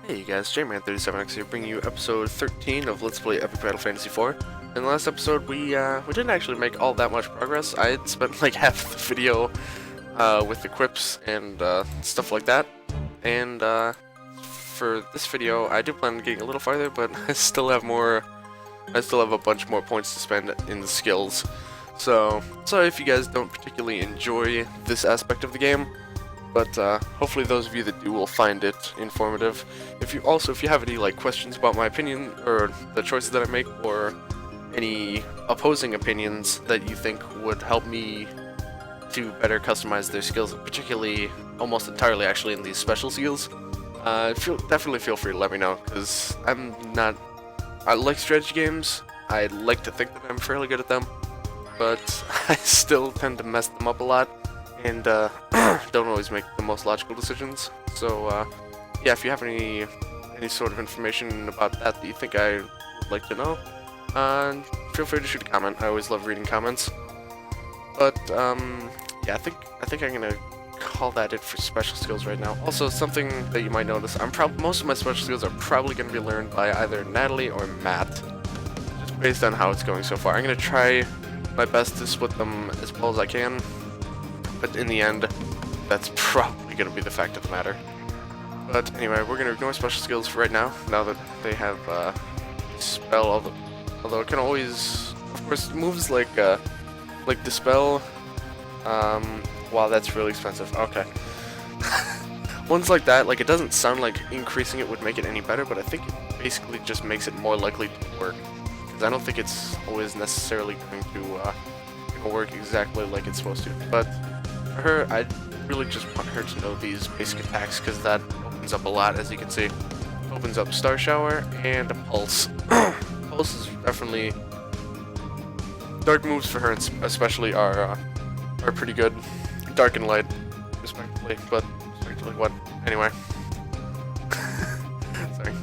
Hey guys, JMan37X here, bringing you episode 13 of Let's Play Epic Battle Fantasy 4. In the last episode, we didn't actually make all that much progress. I had spent like half the video with equips and stuff like that. And for this video, I do plan on getting a little farther, but I still have a bunch more points to spend in the skills. So, sorry if you guys don't particularly enjoy this aspect of the game. But hopefully those of you that do will find it informative. If you have any like questions about my opinion or the choices that I make, or any opposing opinions that you think would help me to better customize their skills, particularly almost entirely actually in these special skills, definitely feel free to let me know, because I like strategy games. I like to think that I'm fairly good at them, but I still tend to mess them up a lot. And don't always make the most logical decisions. So yeah, if you have any sort of information about that you think I would like to know, feel free to shoot a comment. I always love reading comments. But yeah, I think I'm gonna call that it for special skills right now. Also, something that you might notice, most of my special skills are probably gonna be learned by either Natalie or Matt, just based on how it's going so far. I'm gonna try my best to split them as well as I can. But in the end, that's probably going to be the fact of the matter. But anyway, we're going to ignore special skills for right now that they have Dispel, although it can always, of course, moves like Dispel, wow, that's really expensive. Okay. Ones like that, like, it doesn't sound like increasing it would make it any better, but I think it basically just makes it more likely to work. Because I don't think it's always necessarily going to work exactly like it's supposed to. But for her, I really just want her to know these basic attacks, because that opens up a lot, as you can see. Opens up Star Shower and a Pulse. Pulse is definitely... Dark moves for her especially are pretty good. Dark and Light, respectively, but respectively what? Anyway. Sorry.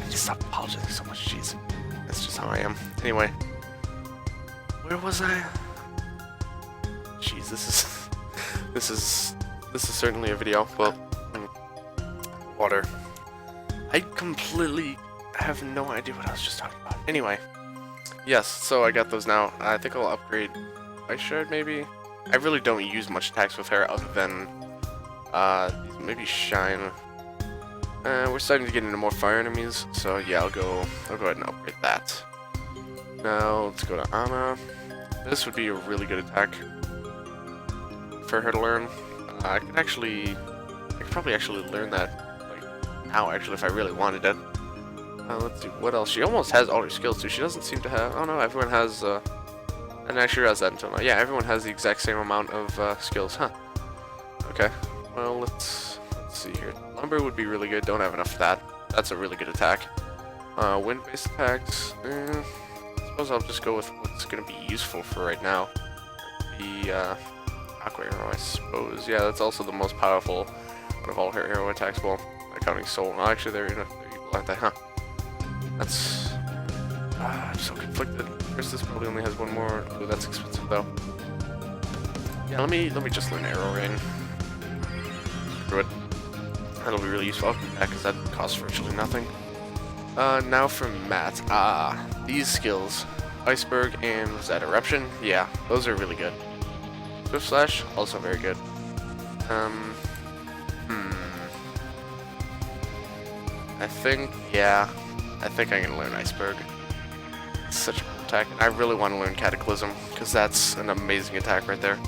Just stop apologizing so much, jeez. That's just how I am. Anyway. Where was I? Jeez, this is certainly a video. Well, water. I completely have no idea what I was just talking about. Anyway, yes. So I got those now. I think I'll upgrade Ice Shard maybe. I really don't use much attacks with her other than maybe Shine. We're starting to get into more fire enemies, so yeah, I'll go ahead and upgrade that. Now let's go to Ana. This would be a really good attack for her to learn. I could probably actually learn that like now, actually, if I really wanted it. Let's see what else. She almost has all her skills too. She doesn't seem to have. Oh no, everyone has. And actually has that until now. Yeah, everyone has the exact same amount of skills, huh? Okay. Well, let's see here. Lumber would be really good. Don't have enough of that. That's a really good attack. Wind-based attacks. I suppose I'll just go with what's gonna be useful for right now. The Aqua Arrow, I suppose. Yeah, that's also the most powerful out of all her arrow attacks. Well, not counting Soul. Oh, actually, they're equal, aren't they? Huh? That's... I'm so conflicted. This probably only has one more. Ooh, that's expensive though. Yeah, let me just learn Arrow Rain. Screw it. That'll be really useful. Because that costs virtually nothing. Now for Matt. These skills. Iceberg and was that Eruption? Yeah, those are really good. Swift Slash, also very good. I think I'm gonna learn Iceberg. It's such a cool attack. I really want to learn Cataclysm, because that's an amazing attack right there.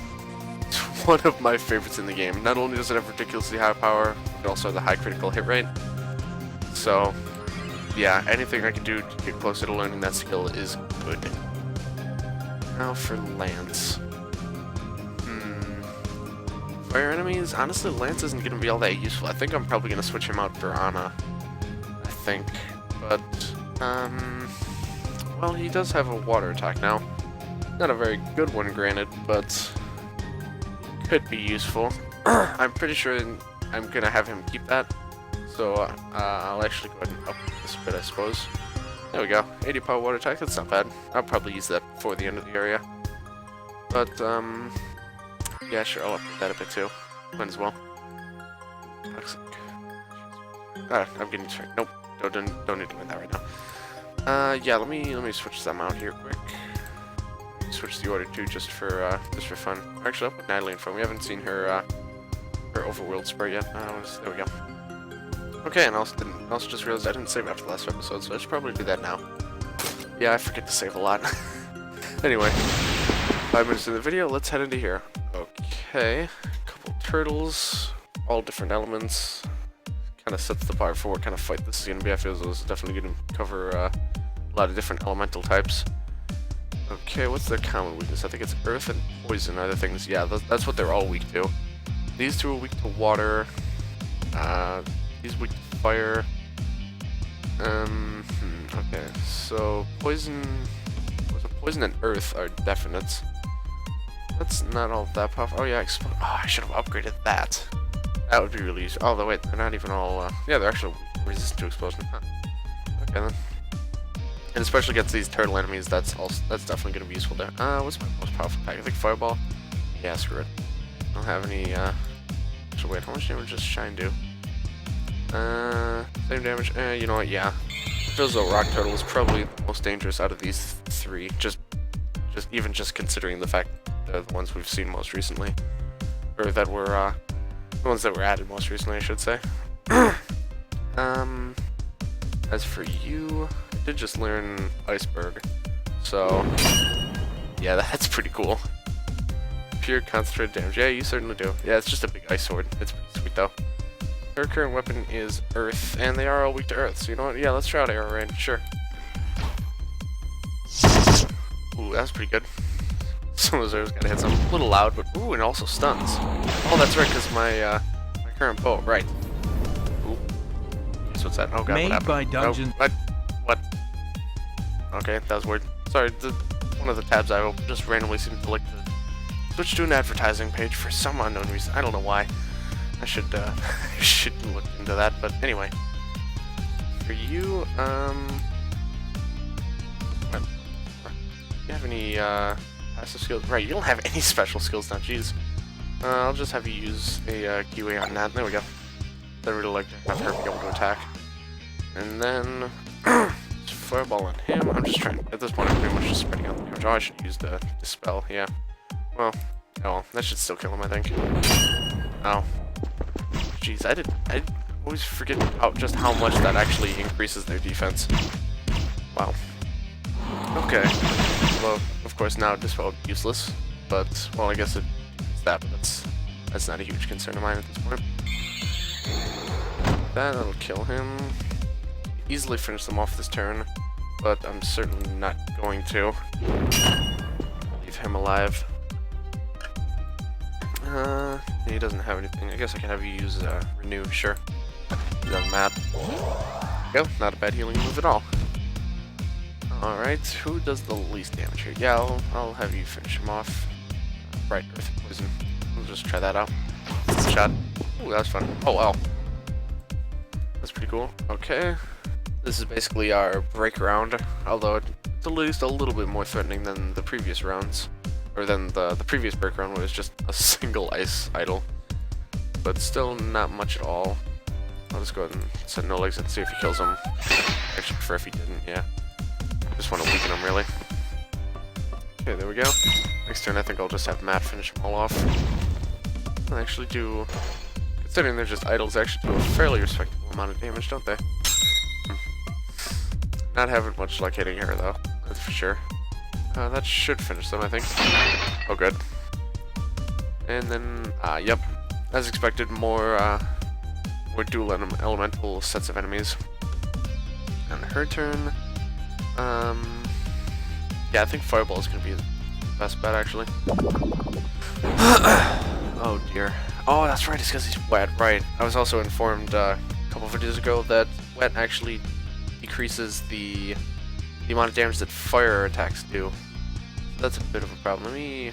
It's one of my favorites in the game. Not only does it have ridiculously high power, it also has a high critical hit rate. So, yeah, anything I can do to get closer to learning that skill is good. Now for Lance. Fire enemies? Honestly, Lance isn't going to be all that useful. I think I'm probably going to switch him out for Ana. I think. But, well, he does have a water attack now. Not a very good one, granted, but could be useful. I'm pretty sure I'm going to have him keep that. So, I'll actually go ahead and up this bit, I suppose. There we go. 80 power water attack, that's not bad. I'll probably use that before the end of the area. But, yeah, sure, I'll upgrade that a bit too. Might as well. Toxic. I'm getting distracted. Nope. Don't need to win that right now. Yeah, let me switch them out here quick. Switch the order too, just for fun. Actually, I'll put Natalie in front. We haven't seen her her overworld spray yet. There we go. Okay, and I also just realized I didn't save after the last episode, so I should probably do that now. Yeah, I forget to save a lot. Anyway, 5 minutes into the video, let's head into here. Okay, couple turtles, all different elements. Kind of sets the bar for what kind of fight this is going to be. I feel as though this is definitely going to cover a lot of different elemental types. Okay, what's their common weakness? I think it's earth and poison are the things. Yeah, that's what they're all weak to. These two are weak to water. These weak to fire. Okay, so poison and earth are definites. That's not all that powerful. Oh yeah, oh, I should have upgraded that. That would be really useful. Oh, wait, they're not even all. Yeah, they're actually resistant to explosion. Huh. Okay then. And especially against these turtle enemies, that's definitely going to be useful there. What's my most powerful attack? I think fireball. Yeah, screw it. I don't have any. So wait, how much damage does shine do? Same damage. You know what? Yeah. It feels though rock turtle is probably the most dangerous out of these three. Just considering the fact they're the ones we've seen most recently, or that were the ones that were added most recently, I should say. As for you, I did just learn iceberg, so yeah, that's pretty cool. Pure concentrated damage. Yeah, you certainly do. Yeah, it's just a big ice sword. It's pretty sweet though. Her current weapon is earth, and they are all weak to earth, so you know what? Yeah, let's try out arrow rain, sure. Ooh, that's pretty good. Some of those arrows gotta hit some. A little loud, but ooh, and also stuns. Oh, that's right, because my current bow, right. Ooh. So what's that? Oh god, Made what happened? by Dungeon. Oh, what? Okay, that was weird. Sorry, one of the tabs I opened just randomly seemed to like to switch to an advertising page for some unknown reason. I don't know why. I should look into that, but anyway. For you, do you have any passive skills? Right, you don't have any special skills now, jeez. I'll just have you use a keyway on that. There we go. I'd really like to have her be able to attack. And then fireball on him. I'm just trying. At this point, I'm pretty much just spreading out the damage. Oh, I should use the dispel. Yeah. Well, oh, that should still kill him, I think. Oh. Jeez, I always forget just how much that actually increases their defense. Wow. Okay. Well, of course now dispel would be useless, but well, I guess it's that, but that's not a huge concern of mine at this point. That'll kill him. Easily finish them off this turn, but I'm certainly not going to leave him alive. He doesn't have anything. I guess I can have you use renew, sure. He's on the map. Go, not a bad healing move at all. Alright, who does the least damage here? Yeah, I'll have you finish him off. Right, earth and poison. We'll just try that out. Shot. Ooh, that was fun. Oh wow. That's pretty cool. Okay. This is basically our break round, although it's at least a little bit more threatening than the previous rounds. Or than the previous break round where it was just a single ice idol. But still not much at all. I'll just go ahead and set no legs and see if he kills him. I actually prefer if he didn't, yeah. Just want to weaken him, really. Okay, there we go. Next turn, I think I'll just have Matt finish them all off. I'll actually do... Considering they're just idols, they actually do a fairly respectable amount of damage, don't they? Not having much luck hitting her, though. That's for sure. That should finish them, I think. Oh, good. And then, yep. As expected, more dual elemental sets of enemies. And her turn. Yeah, I think Fireball is going to be the best bet, actually. Oh, dear. Oh, that's right, it's because he's wet, right. I was also informed a couple of videos ago that wet actually decreases the amount of damage that fire attacks do. So that's a bit of a problem. Let me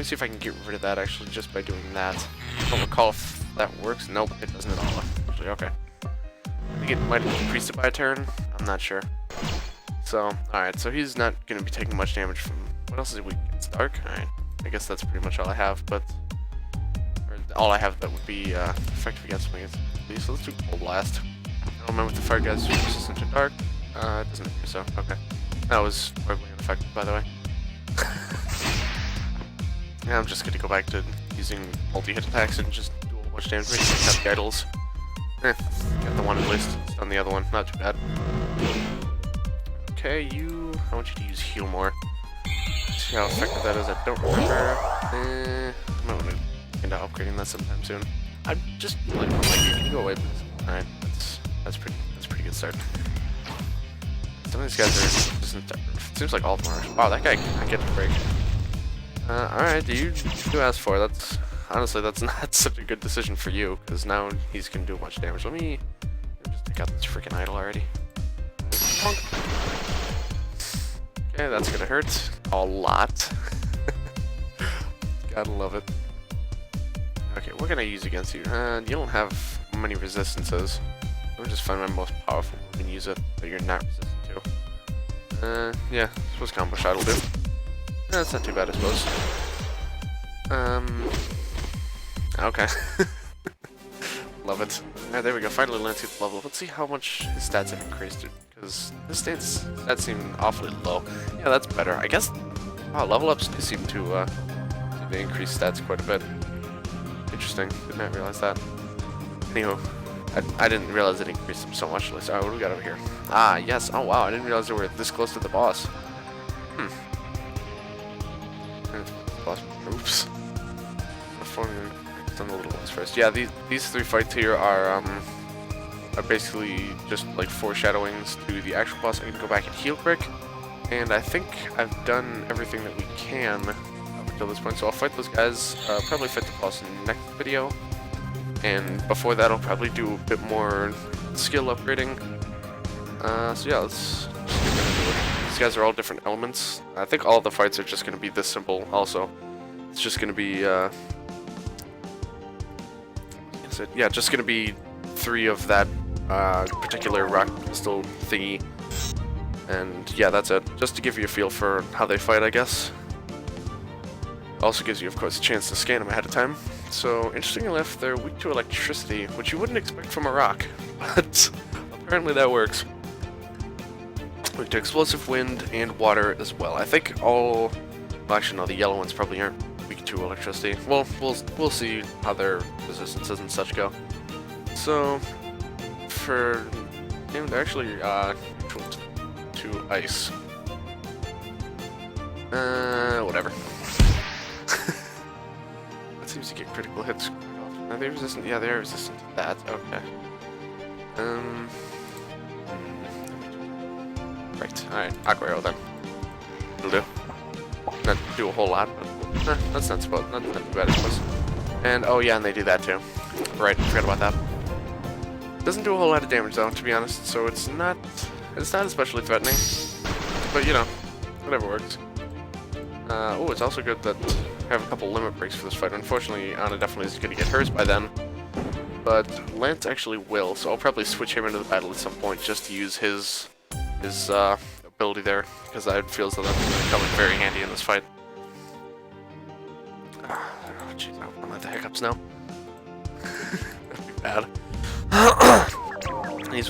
see if I can get rid of that, actually, just by doing that. I don't recall if that works. Nope, it doesn't at all, actually. Okay. I think it might have decreased it by a turn. I'm not sure. So, alright, so he's not going to be taking much damage from... What else is he weak against? Dark? Alright, I guess that's pretty much all I have, but... Or all I have that would be effective against him. actually, so let's do Cold Blast. I don't remember if the fire guys are resistant to dark. It doesn't appear so. Okay. That was horribly ineffective, by the way. Yeah, I'm just gonna go back to using multi-hit attacks and just do a whole bunch of damage. Maybe have the idols. Got the one at least. It's on the other one. Not too bad. Okay, I want you to use heal more. See how effective that is. I don't remember. I might want to end up upgrading that sometime soon. I'm just like, can you go away, please? Alright, that's pretty good start. Some of these guys are just, it seems like all of them are. Wow, that guy I get a break. Alright, you asked for it. Honestly, that's not such a good decision for you, because now he's gonna do a bunch of damage. Let me just take out this freaking idol already. Okay, that's gonna hurt a lot. Gotta love it. Okay, what can I use against you? You don't have many resistances. Let me just find my most powerful one and use it that you're not resistant to. Yeah, I suppose combo shot will do. That's not too bad, I suppose. Okay. Love it. Alright, there we go. Finally landscape level. Let's see how much his stats have increased, because his stats seem awfully low. Yeah, that's better. I guess. Wow, level ups do seem to increase stats quite a bit. Interesting. Did not realize that. Anywho, I didn't realize it increased them so much. Alright, what do we got over here? Ah, yes. Oh wow, I didn't realize they were this close to the boss. Boss. Oops. Done the little ones first. Yeah, these three fights here are basically just like foreshadowings to the actual boss. I can go back and heal quick, and I think I've done everything that we can up until this point. So I'll fight those guys. Probably fight the boss in the next video, and before that I'll probably do a bit more skill upgrading. So yeah, let's just get into it. These guys are all different elements. I think all of the fights are just going to be this simple. Also, it's just going to be yeah, just gonna be 3 of that particular rock crystal thingy, and yeah, that's it. Just to give you a feel for how they fight, I guess. Also gives you, of course, a chance to scan them ahead of time. So, interestingly enough, they're weak to electricity, which you wouldn't expect from a rock, but apparently that works. Weak to explosive, wind, and water as well. I think all... Well, actually, no, the yellow ones probably aren't weak to electricity. Well, we'll see how their resistances and such go. So, they're actually neutral to ice. Whatever. That seems to get critical hits quite often. Are they resistant? Yeah, they are resistant to that. Okay. Right. Alright. Aqua Arrow then. It'll do. Not do a whole lot, but that's not too bad, I suppose. And oh yeah, and they do that too. Right, forgot about that. Doesn't do a whole lot of damage though, to be honest. So it's not especially threatening. But you know, whatever works. Oh, it's also good that I have a couple limit breaks for this fight. Unfortunately, Anna definitely is going to get hers by then. But Lance actually will, so I'll probably switch him into the battle at some point just to use his ability there, because I feel as though that's going to come in very handy in this fight. Oh, jeez, I'm at the hiccups now. That'd be bad. These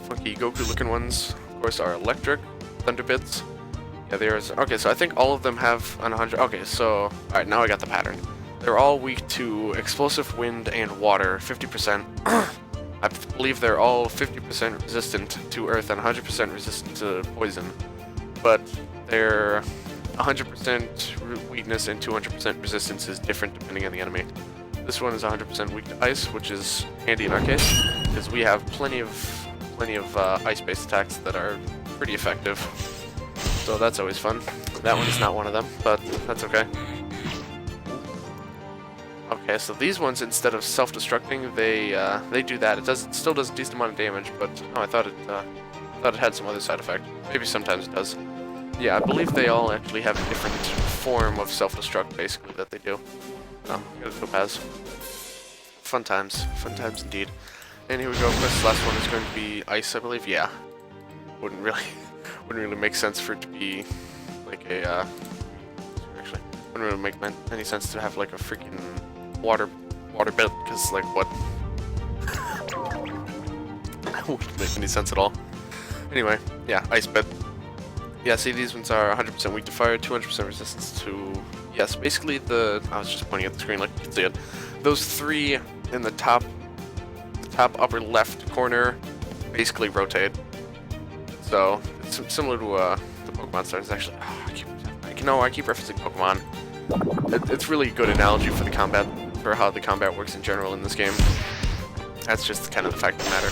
funky Goku-looking ones, of course, are electric, thunder bits. Yeah, there's... Okay, so I think all of them have an 100... Okay, so... Alright, now I got the pattern. They're all weak to explosive, wind, and water, 50%. I believe they're all 50% resistant to earth and 100% resistant to poison. But their 100% weakness and 200% resistance is different depending on the enemy. This one is 100% weak to ice, which is handy in our case, because we have plenty of ice-based attacks that are pretty effective. So that's always fun. That one is not one of them, but that's okay. Okay, so these ones, instead of self-destructing, they do that. It still does a decent amount of damage, but oh, I thought it had some other side effect. Maybe sometimes it does. Yeah, I believe they all actually have a different form of self-destruct, basically, that they do. Oh, got a topaz. Fun times indeed. And here we go. Of course, this last one is going to be ice, I believe. Yeah, wouldn't really make sense for it to be like a. Actually, wouldn't really make any sense to have like a freaking water bit, because like what? wouldn't make any sense at all. Anyway, yeah, Ice Bit. Yeah, see, these ones are 100% weak to fire, 200% resistance to... Yes, basically I was just pointing at the screen like you can see it. Those three in the top upper left corner basically rotate. So, it's similar to the Pokemon stars, actually. Oh, I keep referencing Pokemon. It's really a good analogy for the combat, for how the combat works in general in this game. That's just kind of the fact of the matter.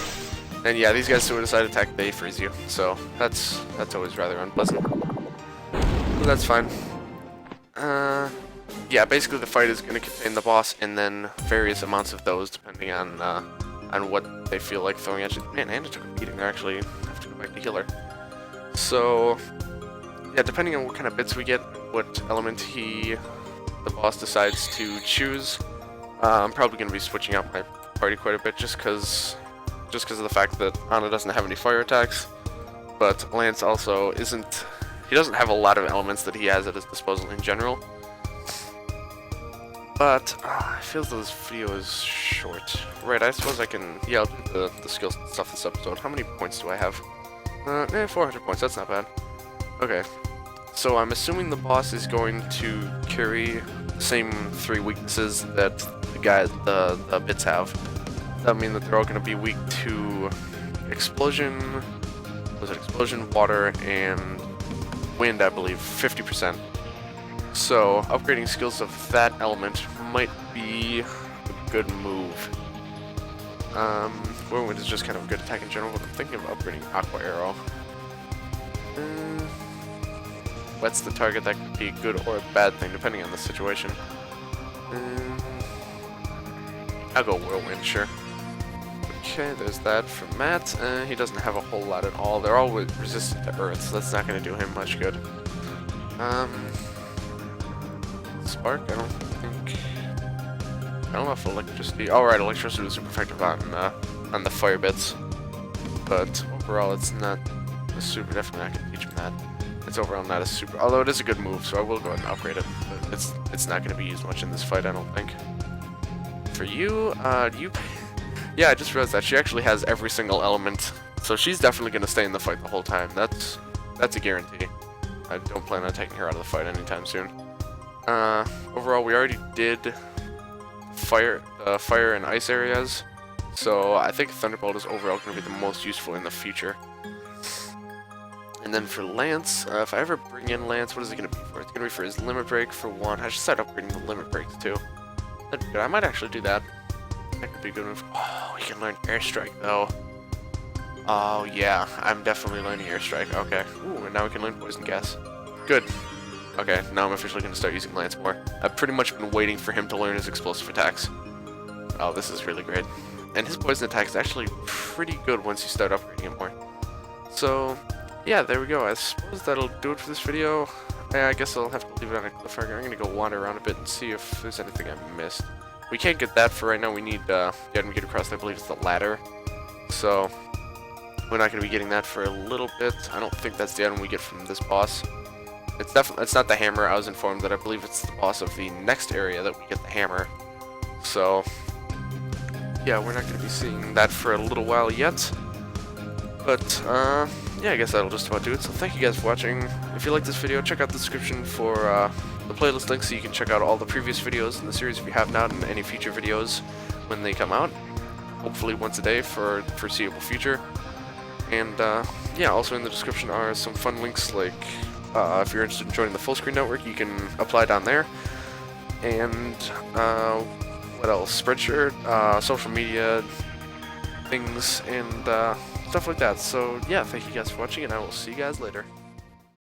And yeah, these guys suicide attack, they freeze you, so that's always rather unpleasant. But that's fine. Yeah, basically the fight is going to contain the boss and then various amounts of those depending on what they feel like throwing at you. Man, Anna took a beating there, actually. I have to go back to heal her. So, yeah, depending on what kind of bits we get, what element the boss decides to choose, I'm probably going to be switching out my party quite a bit just because of the fact that Anna doesn't have any fire attacks, but Lance also isn't... He doesn't have a lot of elements that he has at his disposal in general. But, I feel this video is short. Right, I suppose I can... Yeah, I'll do the skills and stuff this episode. How many points do I have? 400 points, that's not bad. Okay, so I'm assuming the boss is going to carry the same 3 weaknesses that the bits have. That means that they're all going to be weak to explosion, water, and wind, I believe, 50%. So, upgrading skills of that element might be a good move. Whirlwind is just kind of a good attack in general, but I'm thinking of upgrading Aqua Arrow. What's the target? That could be a good or a bad thing, depending on the situation. I'll go Whirlwind, sure. Okay, there's that from Matt. He doesn't have a whole lot at all. They're all resistant to Earth, so that's not going to do him much good. Spark, I don't know if electricity... Oh, right, electricity was super effective on the fire bits. But overall, it's not a super... Definitely not going to teach him that. It's overall not a super... Although it is a good move, so I will go ahead and upgrade it. But it's not going to be used much in this fight, I don't think. For you, Yeah, I just realized that she actually has every single element, so she's definitely going to stay in the fight the whole time. That's a guarantee. I don't plan on taking her out of the fight anytime soon. Overall, we already did fire and ice areas, so I think Thunderbolt is overall going to be the most useful in the future. And then for Lance, if I ever bring in Lance, what is it going to be for? It's going to be for his Limit Break for 1. I should start upgrading the Limit Breaks too. That'd be good. I might actually do that. That could be a good move. Oh, we can learn Airstrike though. Oh yeah, I'm definitely learning Airstrike. Okay. Ooh, and now we can learn Poison Gas. Good. Okay, now I'm officially going to start using Lance more. I've pretty much been waiting for him to learn his explosive attacks. Oh, this is really great. And his poison attack is actually pretty good once you start upgrading him more. So, yeah, there we go. I suppose that'll do it for this video. I guess I'll have to leave it on a cliffhanger. I'm going to go wander around a bit and see if there's anything I missed. We can't get that for right now. We need the item we get across, I believe it's the ladder. So, we're not going to be getting that for a little bit. I don't think that's the item we get from this boss. It's not the hammer. I was informed that I believe it's the boss of the next area that we get the hammer. So, yeah, we're not going to be seeing that for a little while yet. But, yeah, I guess that'll just about do it. So thank you guys for watching. If you like this video, check out the description for the playlist link so you can check out all the previous videos in the series if you have not, and any future videos when they come out. Hopefully once a day for foreseeable future. And, yeah, also in the description are some fun links like... if you're interested in joining the full screen network, you can apply down there. And what else? Spreadshirt, social media things, and stuff like that. So yeah, thank you guys for watching, and I will see you guys later.